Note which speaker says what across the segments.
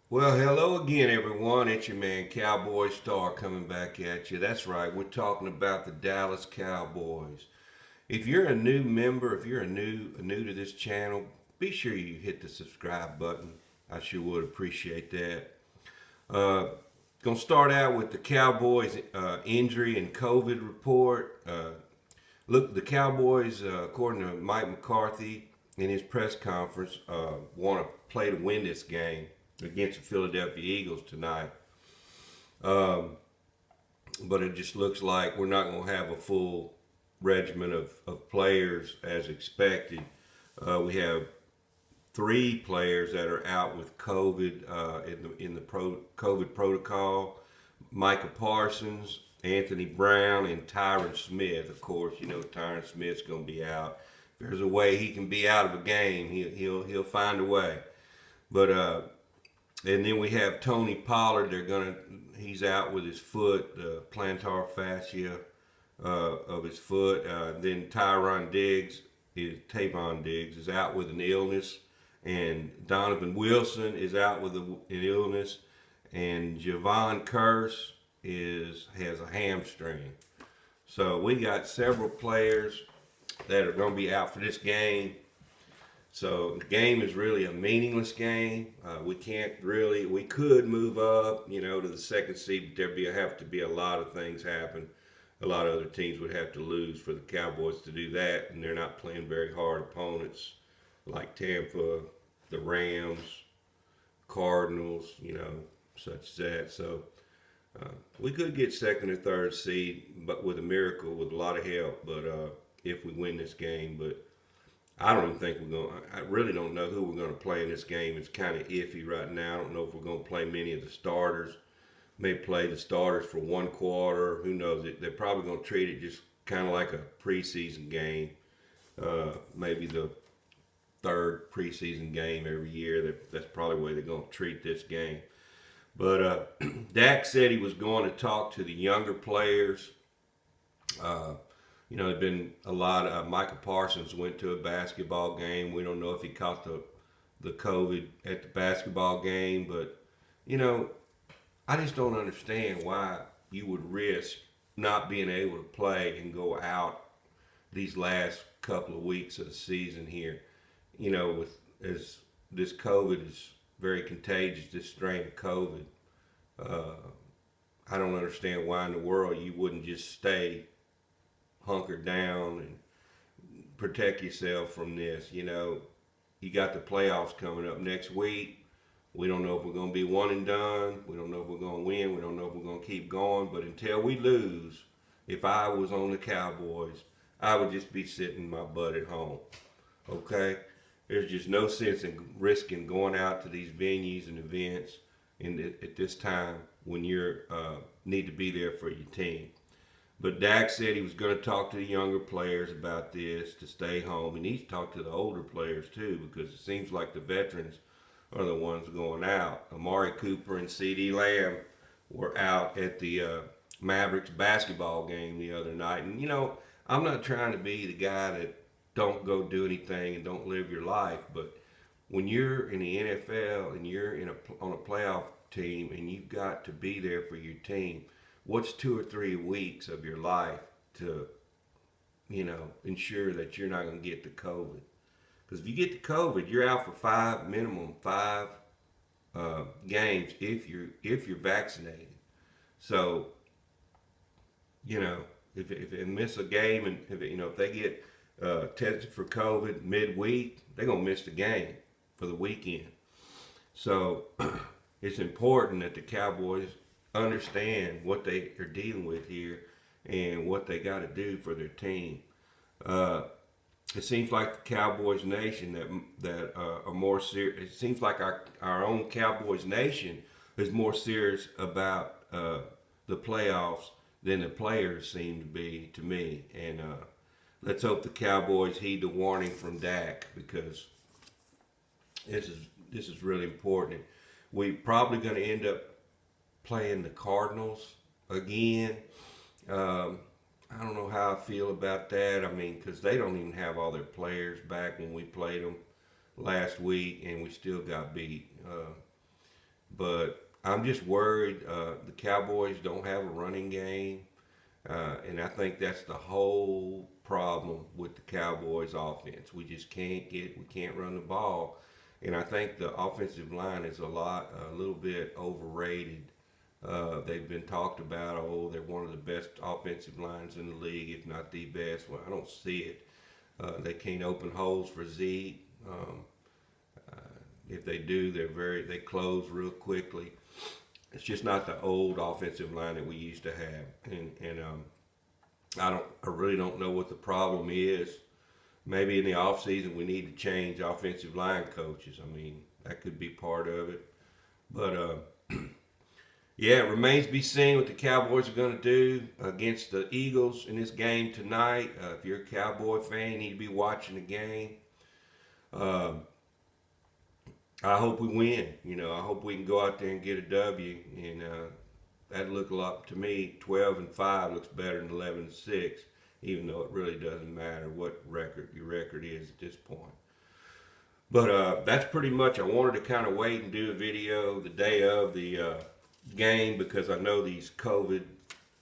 Speaker 1: Well, hello again, everyone. It's your man, Cowboy Star, coming back at you. That's right, we're talking about the Dallas Cowboys. If you're a new member, if you're a new to this channel, be sure you hit the subscribe button. I sure would appreciate that. Uh, Gonna start out with the Cowboys injury and COVID report. Look, the Cowboys, according to Mike McCarthy in his press conference, want to play to win this game against the Philadelphia Eagles tonight. Um, but it just looks like we're not going to have a full regiment of players as expected. We have three players that are out with COVID in the COVID protocol: Micah Parsons, Anthony Brown, and Tyron Smith. Of course, you know Tyron Smith's going to be out. If there's a way he can be out of a game, he'll find a way. But and then we have Tony Pollard. He's out with his foot, the plantar fascia of his foot. Then Tavon Diggs is out with an illness, and Donovan Wilson is out with an illness, and Javon Curse has a hamstring. So we got several players that are going to be out for this game. So the game is really a meaningless game. We could move up, to the second seed, but have to be a lot of things happen. A lot of other teams would have to lose for the Cowboys to do that, and they're not playing very hard opponents like Tampa, the Rams, Cardinals, such as that. So we could get second or third seed, but with a miracle, with a lot of help. But if we win this game, but I don't even think we're going. I really don't know who we're going to play in this game. It's kind of iffy right now. I don't know if we're going to play many of the starters. May play the starters for one quarter. Who knows? They're probably going to treat it just kind of like a preseason game. Maybe the third preseason game every year. That's probably the way they're going to treat this game. But Dak said he was going to talk to the younger players. There's been a lot of Michael Parsons went to a basketball game. We don't know if he caught the COVID at the basketball game, but you know, I just don't understand why you would risk not being able to play and go out these last couple of weeks of the season here. With as this COVID is very contagious, this strain of COVID. Uh, I don't understand why in the world you wouldn't just stay hunkered down and protect yourself from this. You got the playoffs coming up next week. We don't know if we're going to be one and done. We don't know if we're going to win. We don't know if we're going to keep going. But until we lose, if I was on the Cowboys, I would just be sitting my butt at home. Okay? There's just no sense in risking going out to these venues and events at this time when you need to be there for your team. But Dak said he was going to talk to the younger players about this to stay home. He needs to talk to the older players too, because it seems like the veterans are the ones going out. Amari Cooper and CeeDee Lamb were out at the Mavericks basketball game the other night. And I'm not trying to be the guy that don't go do anything and don't live your life, but when you're in the NFL and you're on a playoff team and you've got to be there for your team, what's 2 or 3 weeks of your life to, ensure that you're not going to get the COVID? Because if you get the COVID, you're out for minimum five games if you're vaccinated. So, if they miss a game and if they get tested for COVID midweek, they're gonna miss the game for the weekend. So it's important that the Cowboys understand what they are dealing with here and what they got to do for their team. It seems like the Cowboys Nation that are more serious. It seems like our own Cowboys Nation is more serious about the playoffs than the players seem to be to me. And let's hope the Cowboys heed the warning from Dak, because this is really important. We probably going to end up playing the Cardinals again. I don't know how I feel about that. I mean, because they don't even have all their players back when we played them last week, and we still got beat. But I'm just worried. The Cowboys don't have a running game, and I think that's the whole problem with the Cowboys offense. We can't run the ball, and I think the offensive line is a little bit overrated. They've been talked about. Oh, they're one of the best offensive lines in the league, if not the best. Well, I don't see it. They can't open holes for Zeke. If they do, they close real quickly. It's just not the old offensive line that we used to have, and I really don't know what the problem is. Maybe in the off season we need to change offensive line coaches. I mean, that could be part of it, but yeah, it remains to be seen what the Cowboys are going to do against the Eagles in this game tonight. If you're a Cowboy fan, you need to be watching the game. Um, I hope we win. I hope we can go out there and get a W. And that'd look a lot to me. 12-5 looks better than 11-6, even though it really doesn't matter what your record is at this point. But that's pretty much. I wanted to kind of wait and do a video the day of the game because I know these COVID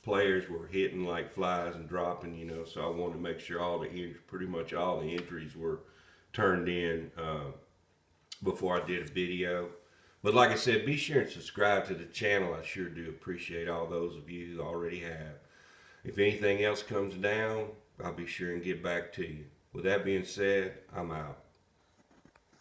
Speaker 1: players were hitting like flies and dropping. So I wanted to make sure pretty much all the injuries were turned in. Before I did a video. But like I said, be sure and subscribe to the channel. I sure do appreciate all those of you who already have. If anything else comes down, I'll be sure and get back to you. With that being said, I'm out.